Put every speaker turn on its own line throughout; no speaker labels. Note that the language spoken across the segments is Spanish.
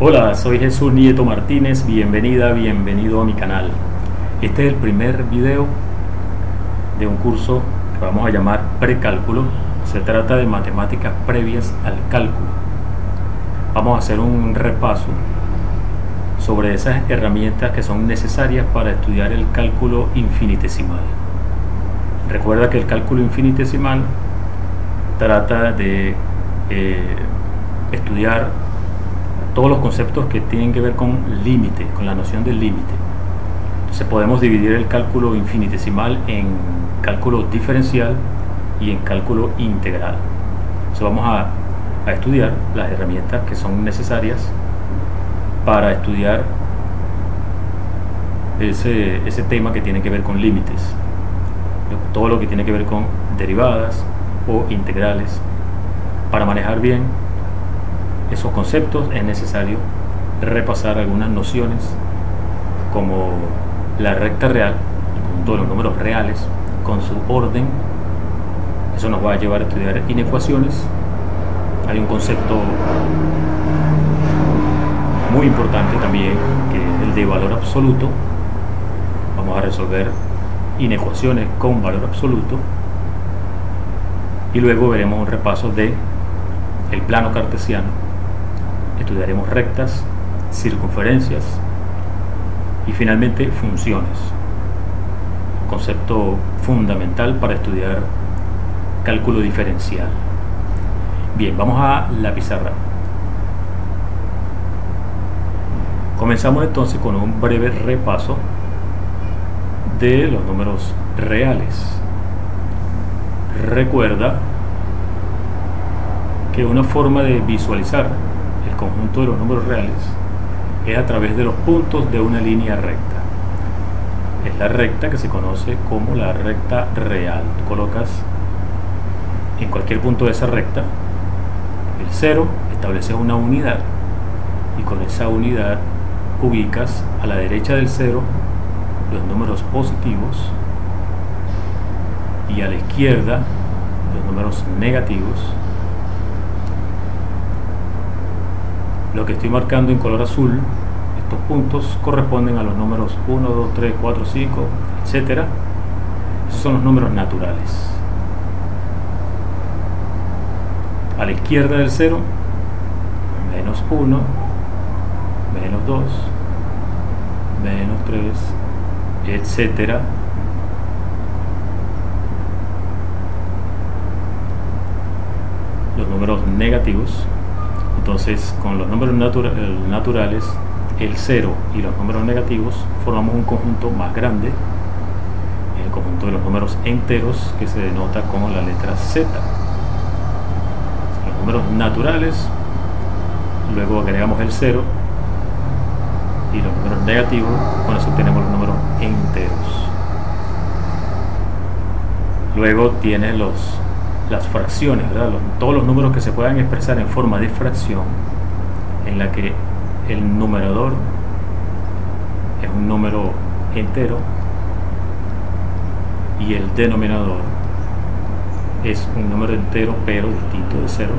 Hola, soy Jesús Nieto Martínez, bienvenido a mi canal. Este es el primer video de un curso que vamos a llamar Precálculo. Se trata de matemáticas previas al cálculo. Vamos a hacer un repaso sobre esas herramientas que son necesarias para estudiar el cálculo infinitesimal. Recuerda que el cálculo infinitesimal trata de estudiar todos los conceptos que tienen que ver con límite, con la noción del límite. Entonces podemos dividir el cálculo infinitesimal en cálculo diferencial y en cálculo integral. Entonces vamos a estudiar las herramientas que son necesarias para estudiar ese tema que tiene que ver con límites, todo lo que tiene que ver con derivadas o integrales. Para manejar bien esos conceptos es necesario repasar algunas nociones como la recta real, el conjunto de los números reales con su orden. Eso nos va a llevar a estudiar inecuaciones. Hay un concepto muy importante también que es el de valor absoluto. Vamos a resolver inecuaciones con valor absoluto y luego veremos un repaso de el plano cartesiano. Estudiaremos rectas, circunferencias y finalmente funciones, concepto fundamental para estudiar cálculo diferencial. Bien, vamos a la pizarra. Comenzamos entonces con un breve repaso de los números reales. Recuerda que una forma de visualizar el conjunto de los números reales es a través de los puntos de una línea recta. Es la recta que se conoce como la recta real. Tú colocas en cualquier punto de esa recta el 0, estableces una unidad y con esa unidad ubicas a la derecha del 0 los números positivos y a la izquierda los números negativos. Lo que estoy marcando en color azul, estos puntos corresponden a los números 1, 2, 3, 4, 5, etc. Esos son los números naturales. A la izquierda del 0, menos 1, menos 2, menos 3, etc. Los números negativos. Entonces, con los números naturales, el 0 y los números negativos, formamos un conjunto más grande, el conjunto de los números enteros, que se denota con la letra Z. Los números naturales, luego agregamos el 0 y los números negativos, con eso obtenemos los números enteros. Luego tiene las fracciones, ¿verdad? Todos los números que se puedan expresar en forma de fracción, en la que el numerador es un número entero y el denominador es un número entero pero distinto de 0.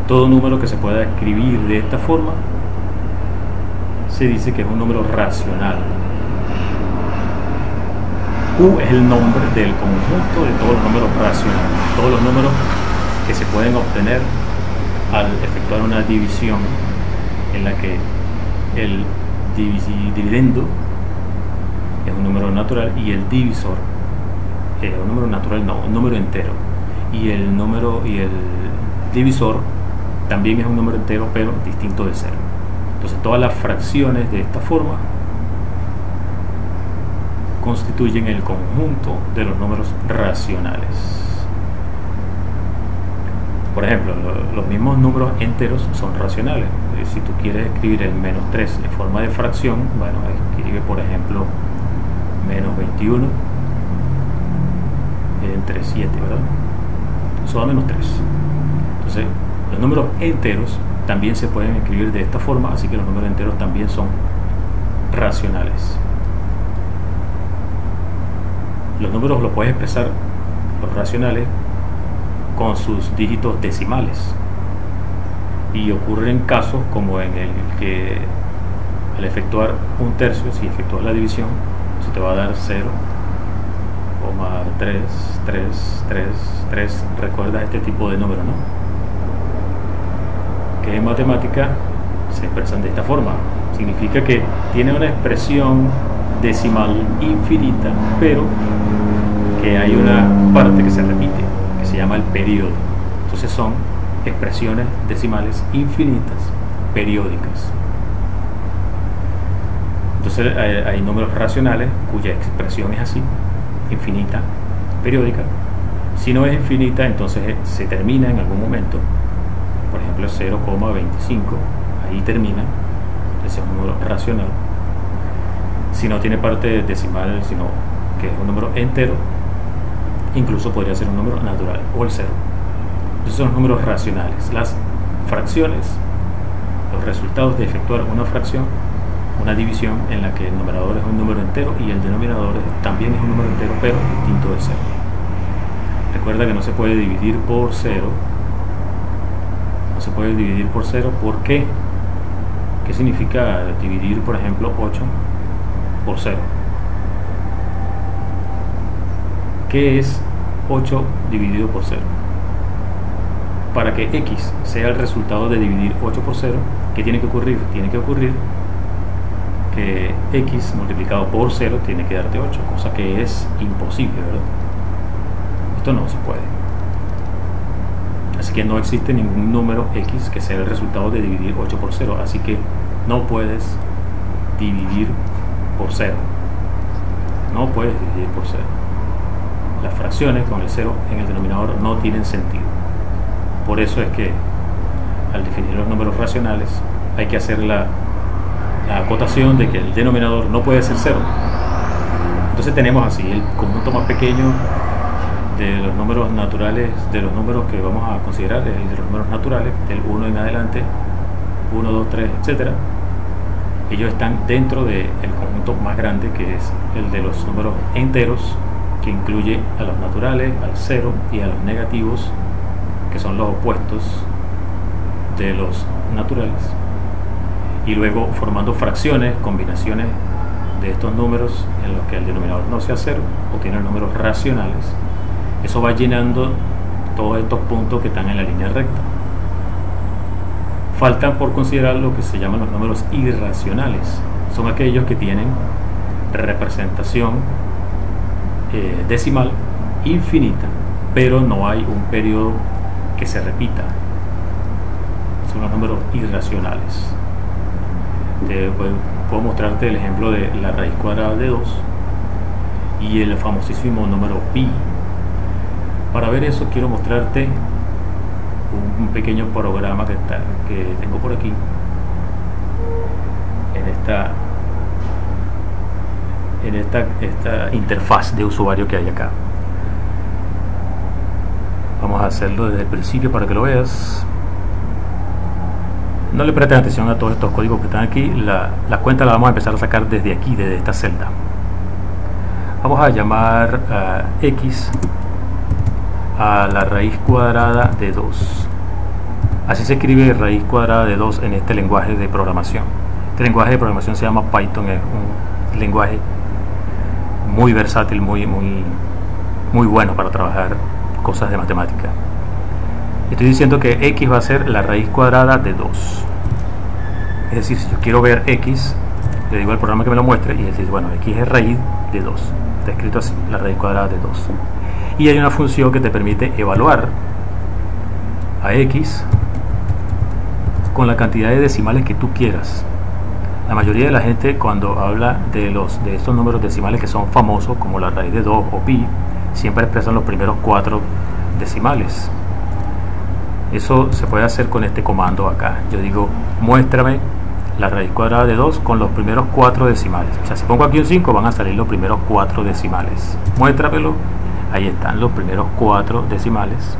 Todo número que se pueda escribir de esta forma se dice que es un número racional. Q es el nombre del conjunto de todos los números racionales, todos los números que se pueden obtener al efectuar una división en la que el dividendo es un número natural y el divisor un número natural, no, un número entero, y el divisor también es un número entero pero distinto de 0. Entonces todas las fracciones de esta forma constituyen el conjunto de los números racionales. Por ejemplo, los mismos números enteros son racionales. Si tú quieres escribir el menos 3 en forma de fracción, bueno, escribe por ejemplo menos 21 entre 7, ¿verdad? Eso da menos 3. Entonces, los números enteros también se pueden escribir de esta forma, así que los números enteros también son racionales. Los números los puedes expresar, los racionales, con sus dígitos decimales. y ocurren casos como en el que al efectuar un tercio, si efectúas la división, se te va a dar 0,33333. Recuerdas este tipo de números, ¿no? Que en matemática se expresan de esta forma. Significa que tiene una expresión decimal infinita, pero que hay una parte que se repite, que se llama el periodo. Entonces son expresiones decimales infinitas, periódicas. Entonces hay números racionales cuya expresión es así, infinita, periódica. Si no es infinita, entonces se termina en algún momento. Por ejemplo, 0,25, ahí termina. Ese es un número racional. Si no tiene parte decimal, sino que es un número entero, incluso podría ser un número natural o el cero. Esos son los números racionales. Las fracciones, los resultados de efectuar una fracción, una división en la que el numerador es un número entero y el denominador también es un número entero, pero distinto de cero. Recuerda que no se puede dividir por cero. No se puede dividir por cero. ¿Por qué? ¿Qué significa dividir, por ejemplo, 8 por 0? ¿Qué es 8 dividido por 0? Para que x sea el resultado de dividir 8 por 0, ¿qué tiene que ocurrir? Tiene que ocurrir que x multiplicado por 0 tiene que darte 8, cosa que es imposible, ¿verdad? Esto no se puede. Así que no existe ningún número x que sea el resultado de dividir 8 por 0. Así que no puedes dividir por 0. No puedes dividir por 0. Las fracciones con el 0 en el denominador no tienen sentido. Por eso es que al definir los números racionales hay que hacer la acotación de que el denominador no puede ser 0. Entonces tenemos así el conjunto más pequeño de los números naturales, de los números que vamos a considerar, el de los números naturales, del 1 en adelante, 1, 2, 3, etc. Ellos están dentro del conjunto más grande, que es el de los números enteros, que incluye a los naturales, al 0 y a los negativos, que son los opuestos de los naturales. Y luego formando fracciones, combinaciones de estos números en los que el denominador no sea 0, obtienen números racionales. Eso va llenando todos estos puntos que están en la línea recta. Faltan por considerar lo que se llaman los números irracionales. Son aquellos que tienen representación decimal infinita, pero no hay un periodo que se repita. Son los números irracionales. Puedo mostrarte el ejemplo de la raíz cuadrada de 2 y el famosísimo número pi. Para ver eso quiero mostrarte un pequeño programa que tengo por aquí en esta interfaz de usuario que hay acá. Vamos a hacerlo desde el principio para que lo veas. No le presten atención a todos estos códigos que están aquí. La cuenta la vamos a empezar a sacar desde aquí, desde esta celda. Vamos a llamar a x a la raíz cuadrada de 2. Así se escribe raíz cuadrada de 2 en este lenguaje de programación. Este lenguaje de programación se llama Python. Es un lenguaje muy versátil, muy bueno para trabajar cosas de matemática. Estoy diciendo que x va a ser la raíz cuadrada de 2. Es decir, si yo quiero ver x, le digo al programa que me lo muestre y él dice, bueno, x es raíz de 2. Está escrito así, la raíz cuadrada de 2. Y hay una función que te permite evaluar a x con la cantidad de decimales que tú quieras. La mayoría de la gente, cuando habla de estos números decimales que son famosos, como la raíz de 2 o pi, siempre expresan los primeros 4 decimales. Eso se puede hacer con este comando acá. Yo digo, muéstrame la raíz cuadrada de 2 con los primeros 4 decimales. O sea, si pongo aquí un 5, van a salir los primeros 4 decimales. Muéstramelo. Ahí están los primeros 4 decimales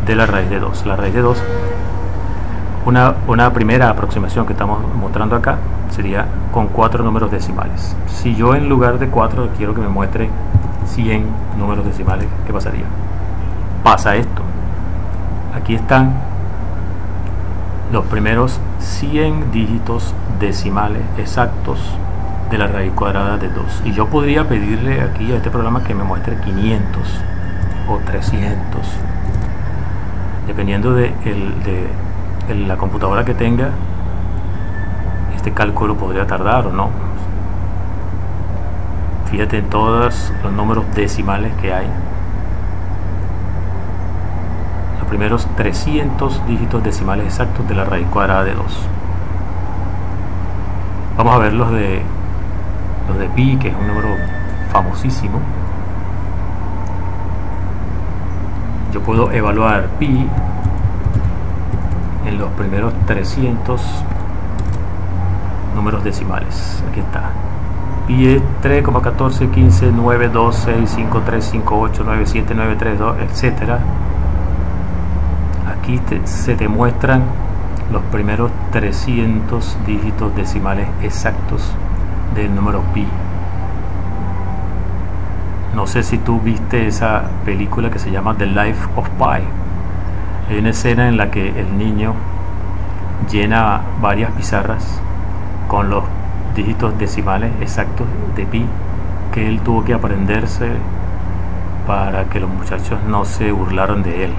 de la raíz de 2. La raíz de 2, una primera aproximación que estamos mostrando acá, sería con 4 números decimales. Si yo en lugar de 4 quiero que me muestre 100 números decimales, ¿qué pasaría? Pasa esto. Aquí están los primeros 100 dígitos decimales exactos de la raíz cuadrada de 2. Y yo podría pedirle aquí a este programa que me muestre 500 o 300, dependiendo de la computadora que tenga. Este cálculo podría tardar o no. Fíjate en todos los números decimales que hay. Los primeros 300 dígitos decimales exactos de la raíz cuadrada de 2. Vamos a ver los de pi, que es un número famosísimo. Yo puedo evaluar pi en los primeros 300 números decimales. Aquí está. Pi es 3,14, 15, 9, 2, 6, 5, 3, 5, 8, 9, 7, 9, 3, 2, etc. Aquí se te muestran los primeros 300 dígitos decimales exactos del número pi. No sé si tú viste esa película que se llama The Life of Pi. Hay una escena en la que el niño llena varias pizarras con los dígitos decimales exactos de pi que él tuvo que aprenderse para que los muchachos no se burlaran de él.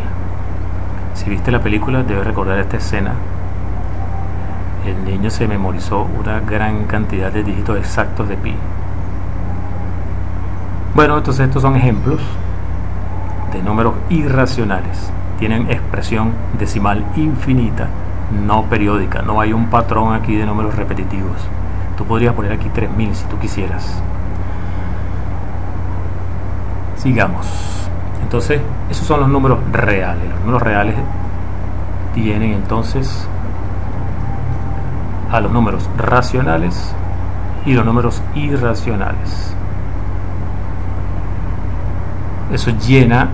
Si viste la película, debes recordar esta escena. El niño se memorizó una gran cantidad de dígitos exactos de pi. Bueno, entonces estos son ejemplos de números irracionales. Tienen expresión decimal infinita, no periódica. No hay un patrón aquí de números repetitivos. Tú podrías poner aquí 3000 si tú quisieras. Sigamos. Entonces, esos son los números reales. Los números reales tienen entonces a los números racionales y los números irracionales. Eso llena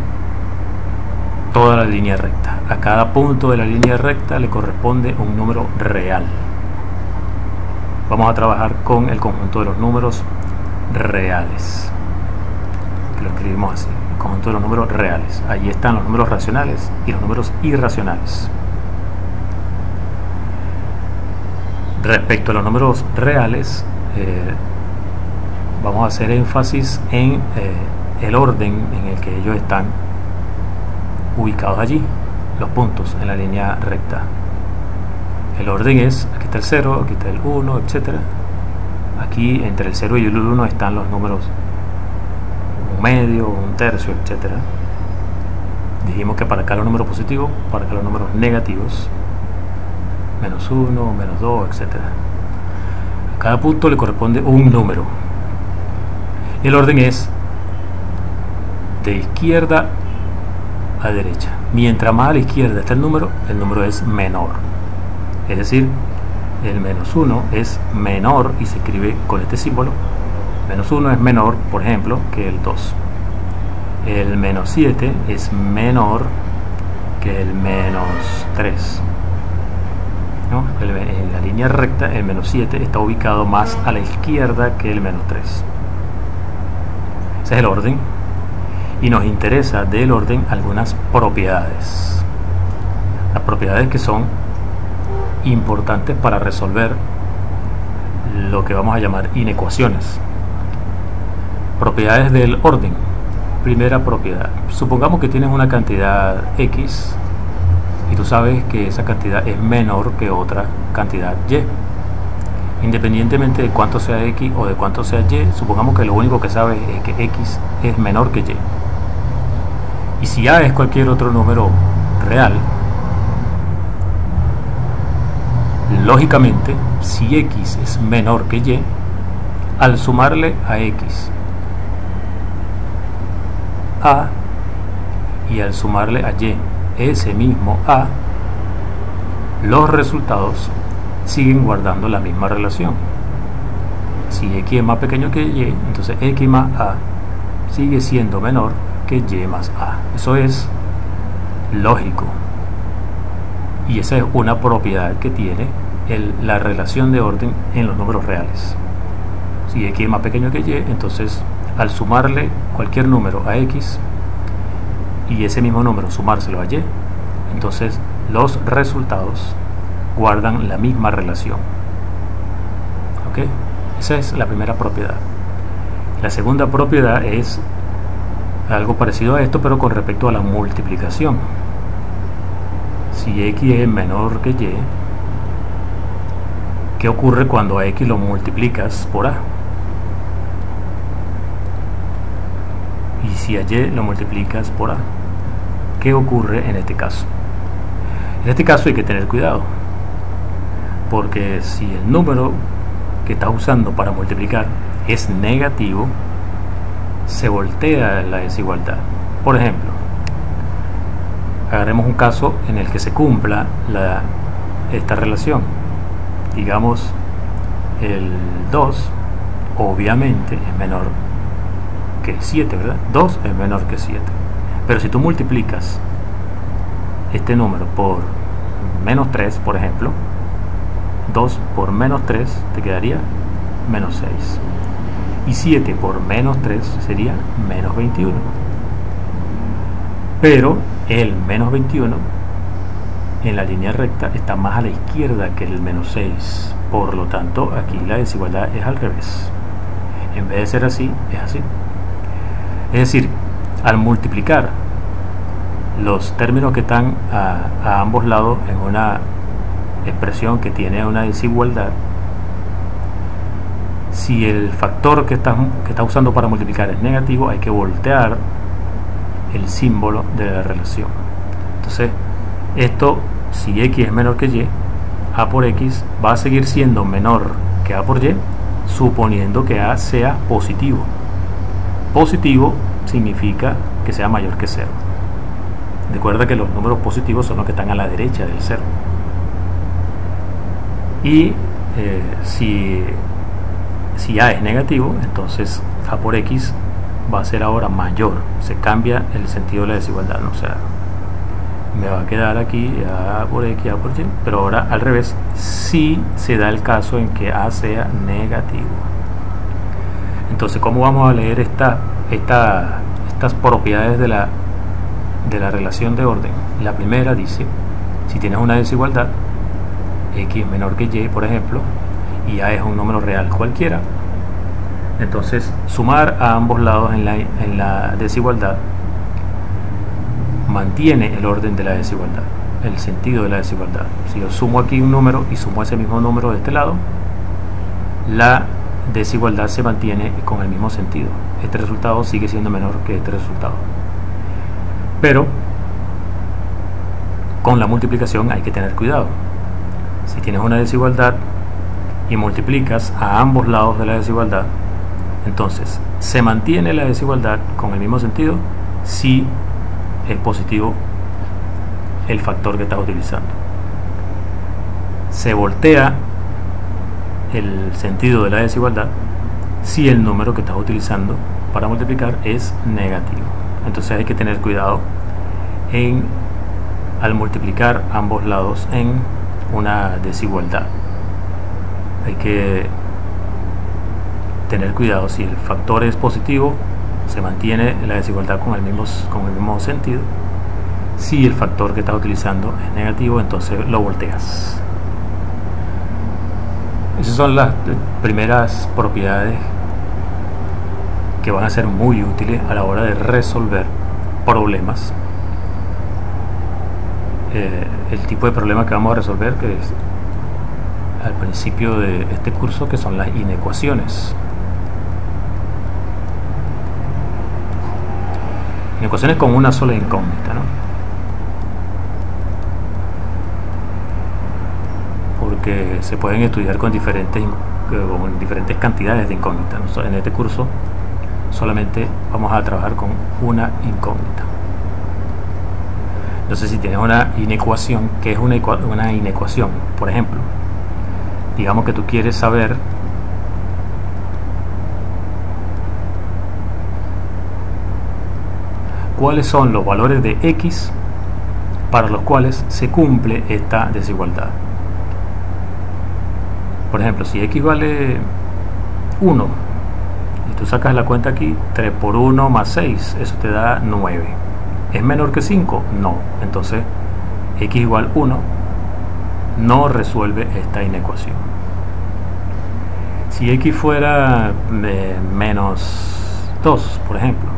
toda la línea recta. A cada punto de la línea recta le corresponde un número real. Vamos a trabajar con el conjunto de los números reales, que lo escribimos así: el conjunto de los números reales. Ahí están los números racionales y los números irracionales. Respecto a los números reales, vamos a hacer énfasis en el orden en el que ellos están ubicados allí, los puntos en la línea recta. El orden es, aquí está el 0, aquí está el 1, etc. Aquí entre el 0 y el 1 están los números un medio, un tercio, etc. Dijimos que para acá los números positivos, para acá los números negativos, menos 1, menos 2, etc. A cada punto le corresponde un número. El orden es de izquierda a derecha. Mientras más a la izquierda está el número es menor. Es decir, el menos 1 es menor y se escribe con este símbolo. Menos 1 es menor, por ejemplo, que el 2. El menos 7 es menor que el menos 3. ¿No? En la línea recta, el menos 7 está ubicado más a la izquierda que el menos 3. Ese es el orden. Y nos interesa del orden algunas propiedades. Las propiedades que son importantes para resolver lo que vamos a llamar inecuaciones. Propiedades del orden. Primera propiedad: supongamos que tienes una cantidad X y tú sabes que esa cantidad es menor que otra cantidad Y. Independientemente de cuánto sea X o de cuánto sea Y, supongamos que lo único que sabes es que X es menor que Y. Y si A es cualquier otro número real, lógicamente, si X es menor que Y, al sumarle a X A y al sumarle a Y ese mismo A, los resultados siguen guardando la misma relación. Si X es más pequeño que Y, entonces X más A sigue siendo menor que Y más A. Eso es lógico. Y esa es una propiedad que tiene la relación de orden en los números reales. Si X es más pequeño que Y, entonces al sumarle cualquier número a X y ese mismo número sumárselo a Y, entonces los resultados guardan la misma relación. ¿Ok? Esa es la primera propiedad. La segunda propiedad es algo parecido a esto, pero con respecto a la multiplicación. Si x es menor que y, ¿qué ocurre cuando a x lo multiplicas por a? Y si a y lo multiplicas por a, ¿qué ocurre en este caso? En este caso hay que tener cuidado, porque si el número que estás usando para multiplicar es negativo, se voltea la desigualdad. Por ejemplo, agarremos un caso en el que se cumpla esta relación. Digamos, el 2 obviamente es menor que 7, ¿verdad? 2 es menor que 7. Pero si tú multiplicas este número por menos 3, por ejemplo, 2 por menos 3 te quedaría menos 6. Y 7 por menos 3 sería menos 21. Pero el menos 21 en la línea recta está más a la izquierda que el menos 6. Por lo tanto, aquí la desigualdad es al revés. En vez de ser así, es así. Es decir, al multiplicar los términos que están a ambos lados en una expresión que tiene una desigualdad, si el factor que estás usando para multiplicar es negativo, hay que voltear el símbolo de la relación. Entonces, esto, si x es menor que y, a por x va a seguir siendo menor que a por y, suponiendo que a sea positivo. Positivo significa que sea mayor que 0. Recuerda que los números positivos son los que están a la derecha del 0. Y si a es negativo, entonces a por x va a ser ahora mayor. Se cambia el sentido de la desigualdad, ¿no? O sea, me va a quedar aquí a por x, a por y, pero ahora al revés, si se da el caso en que a sea negativo. Entonces, ¿cómo vamos a leer estas propiedades de la relación de orden? La primera dice, si tienes una desigualdad, x menor que y, por ejemplo, y a es un número real cualquiera, entonces sumar a ambos lados en la desigualdad mantiene el orden de la desigualdad, el sentido de la desigualdad. Si yo sumo aquí un número y sumo ese mismo número de este lado, la desigualdad se mantiene con el mismo sentido. Este resultado sigue siendo menor que este resultado. Pero con la multiplicación hay que tener cuidado. Si tienes una desigualdad y multiplicas a ambos lados de la desigualdad, entonces se mantiene la desigualdad con el mismo sentido si es positivo el factor que estás utilizando. Se voltea el sentido de la desigualdad si el número que estás utilizando para multiplicar es negativo. Entonces hay que tener cuidado al multiplicar ambos lados en una desigualdad. Hay que tener cuidado. Si el factor es positivo, se mantiene la desigualdad con el mismo sentido. Si el factor que estás utilizando es negativo, entonces lo volteas. Esas son las primeras propiedades que van a ser muy útiles a la hora de resolver problemas. El tipo de problema que vamos a resolver, que es al principio de este curso, que son las inecuaciones. Inecuaciones con una sola incógnita, ¿no? Porque se pueden estudiar con diferentes cantidades de incógnitas. En este curso solamente vamos a trabajar con una incógnita. Entonces, si tienes una inecuación, ¿qué es una inecuación? Por ejemplo, digamos que tú quieres saber cuáles son los valores de x para los cuales se cumple esta desigualdad. Por ejemplo, si x vale 1 y tú sacas la cuenta aquí, 3 por 1 más 6, eso te da 9. ¿Es menor que 5? No. Entonces x igual 1 no resuelve esta inecuación. Si x fuera menos 2, por ejemplo,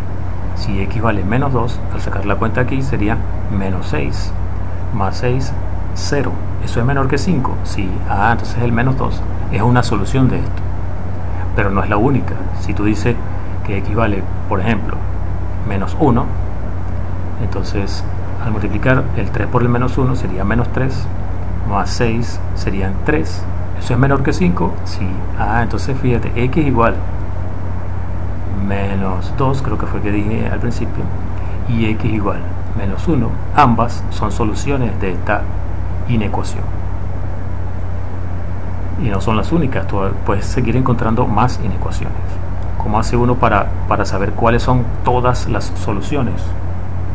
si x vale menos 2, al sacar la cuenta aquí sería menos 6, más 6, 0. ¿Eso es menor que 5? Sí. Entonces el menos 2 es una solución de esto. Pero no es la única. Si tú dices que x vale, por ejemplo, menos 1, entonces al multiplicar el 3 por el menos 1 sería menos 3, más 6 serían 3. ¿Eso es menor que 5? Sí. Entonces fíjate, x igual menos 2, creo que fue que dije al principio, y x igual menos 1, ambas son soluciones de esta inecuación. Y no son las únicas, tú puedes seguir encontrando más inecuaciones. ¿Cómo hace uno para saber cuáles son todas las soluciones?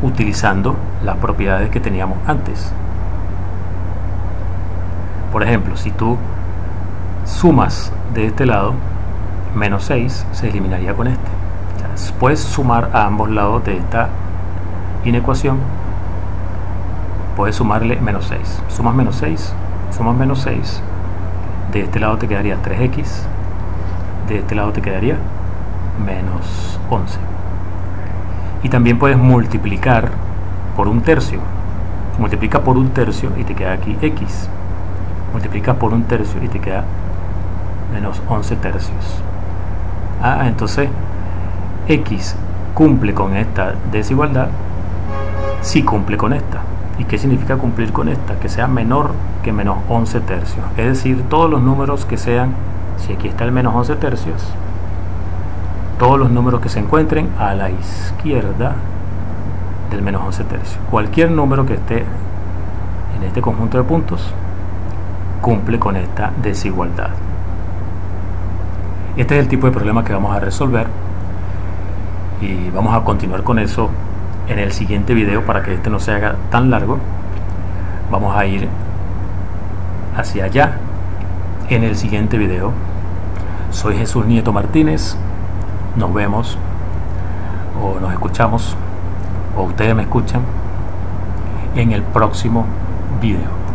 Utilizando las propiedades que teníamos antes. Por ejemplo, si tú sumas de este lado, menos 6 se eliminaría con este. Puedes sumar a ambos lados de esta inecuación. Puedes sumarle menos 6. Sumas menos 6, sumas menos 6. De este lado te quedaría 3x. De este lado te quedaría menos 11. Y también puedes multiplicar por un tercio. Multiplica por un tercio y te queda aquí x. Multiplica por un tercio y te queda menos 11 tercios. Entonces x cumple con esta desigualdad. Sí cumple con esta. ¿Y qué significa cumplir con esta? Que sea menor que menos 11 tercios. Es decir, todos los números que sean, si aquí está el menos 11 tercios, todos los números que se encuentren a la izquierda del menos 11 tercios, cualquier número que esté en este conjunto de puntos, cumple con esta desigualdad. Este es el tipo de problema que vamos a resolver y vamos a continuar con eso en el siguiente video para que este no se haga tan largo. Vamos a ir hacia allá en el siguiente video. Soy Jesús Nieto Martínez. Nos vemos o nos escuchamos o ustedes me escuchan en el próximo video.